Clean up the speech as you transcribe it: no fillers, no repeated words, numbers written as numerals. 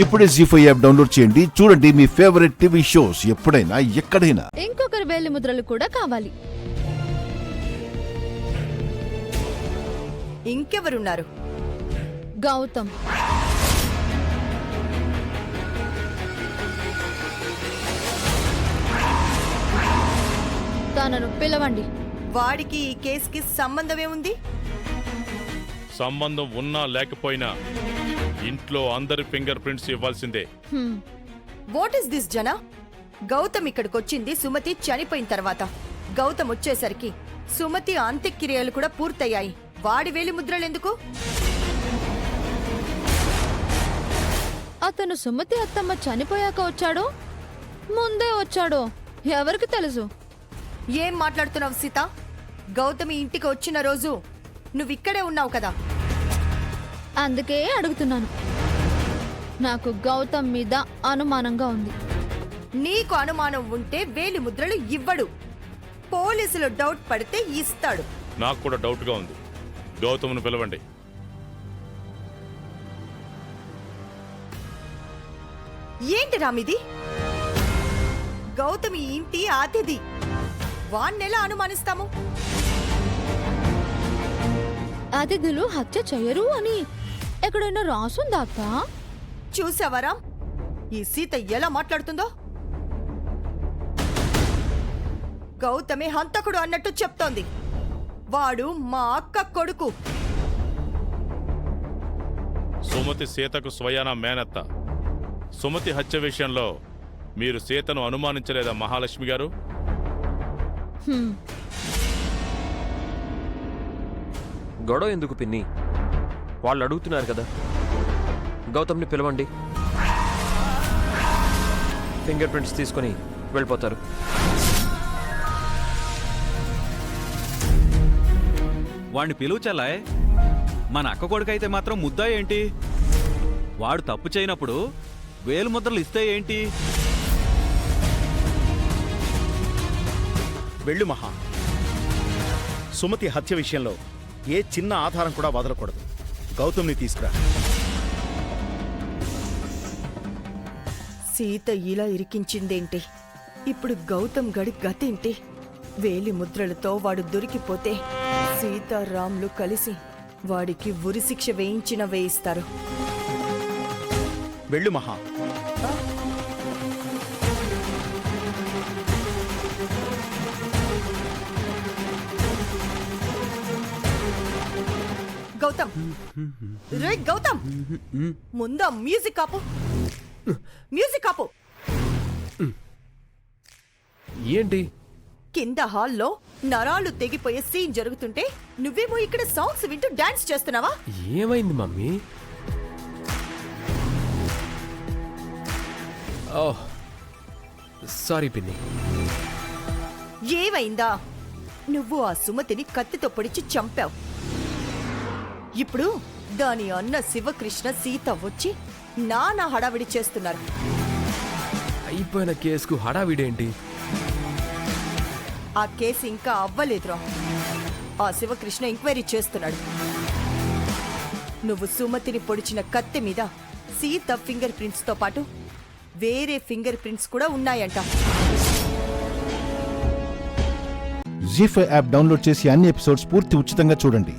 ఇప్పుడే జీ5 app download చేయండి. చూడండి మీ ఫేవరెట్ టీవీ షోస్ ఎప్పుడైనా ఎక్కడైనా. ఇంకొకరు వేలి ముద్రలు కూడా కావాలి. ఇంకెవరున్నారు? గౌతమ్. తనను పిలవండి. వాడికి ఈ కేసుకి సంబంధమేముంది? సంబంధం ఉన్నా లేకపోయినా ఇంట్లో అందరి ఫింగర్ ప్రింట్స్ ఇవ్వాల్సిందే. వాట్ ఇస్ దిస్ జనా? గౌతమ్ ఇక్కడికొచ్చింది సుమతి చనిపోయిన తర్వాత. గౌతమ్ వచ్చేసరికి సుమతి అంత్యక్రియలు కూడా పూర్తయ్యాయి. వాడి వేలి ముద్రలెందుకు? అతను సుమతి అత్తమ్మ చనిపోయాక వచ్చాడో ముందే వచ్చాడో ఎవరికి తెలుసు? ఏం మాట్లాడుతున్నావు సీత? గౌతమి ఇంటికి వచ్చిన రోజు నువ్విక్కడే ఉన్నావు కదా. అందుకే అడుగుతున్నాను. నాకు గౌతమ్ మీద అనుమానంగా ఉంది. నీకు అనుమానం ఉంటే వేలి ముద్రలు ఇవ్వడు. పోలీసులు డౌట్ పడితే ఇస్తాడు. నాకు కూడా డౌట్ గా ఉంది. గౌతమ్ను పిలవండి. ఏంటి రామిది? గౌతమి ఇంటి అతిథి. వాణ్ణెలా అనుమానిస్తాము? అతిథులు హత్య చేయరు అని ఎక్కడైనా రాసుందా అక్క? చూసావరా ఈ సీత ఎలా మాట్లాడుతుందో? గౌతమి హంతకుడు అన్నట్టు చెప్తోంది. వాడు మా అక్క కొడుకు. సుమతి సీతకు స్వయాన మేనత్త. సుమతి హత్య విషయంలో మీరు సీతను అనుమానించలేదా మహాలక్ష్మి గారు? గొడవ ఎందుకు పిన్ని? వాళ్ళు అడుగుతున్నారు కదా. గౌతమ్ని పిలవండి. ఫింగర్ ప్రింట్స్ తీసుకొని వెళ్ళిపోతారు. వాడిని పిలువచల్లాయ్. మన అక్క కొడుకైతే మాత్రం ముద్దా ఏంటి? వాడు తప్పు చేయనప్పుడు వేలు ముద్రలు ఇస్తే ఏంటి? వెళ్ళు మహా. సుమతి హత్య విషయంలో ఏ చిన్న ఆధారం కూడా వదలకూడదు. గౌతమ్ని తీసుకురా. సీత ఇలా ఇరికించిందేంటి? ఇప్పుడు గౌతమ్ గడి గతేంటి? వేలి ముద్రలతో వాడు దొరికిపోతే సీతారాములు కలిసి వాడికి ఉరిశిక్ష వేయిస్తారు. వెళ్ళు మహా. గౌతమ్, రే గౌతమ్, ముందా మ్యూజిక్ ఆపు. మ్యూజిక్ ఆపు. ఏంటి? కింద హాల్లో నరాలు తెగిపోయే సీన్ జరుగుతుంటే నువ్వేమో ఇక్కడ సాంగ్స్ వింటూ డాన్స్ చేస్తున్నావా? ఏమైంది మమ్మీ? ఓహ్ సారీ పిన్ని. ఏమైందా? నువ్వు ఆ సుమతిని కత్తితో పొడిచి చంపావు. ఇప్పుడు దాని అన్న శివకృష్ణ సీత వచ్చి నానా హడావిడి చేస్తున్నారు. అయిపోయిన కేసుకు హడావిడేంటి? ఆ కేసు ఇంకా అవ్వలేదురా. ఆ శివకృష్ణ ఎంక్వైరీ చేస్తున్నాడు. నువ్వు సుమతిని పొడిచిన కత్తి మీద సీత ఫింగర్ ప్రింట్స్ తో పాటు వేరే ఫింగర్ ప్రింట్స్ కూడా ఉన్నాయంట. జీ5 యాప్ డౌన్లోడ్ చేసి అన్ని ఎపిసోడ్స్ పూర్తి ఉచితంగా చూడండి.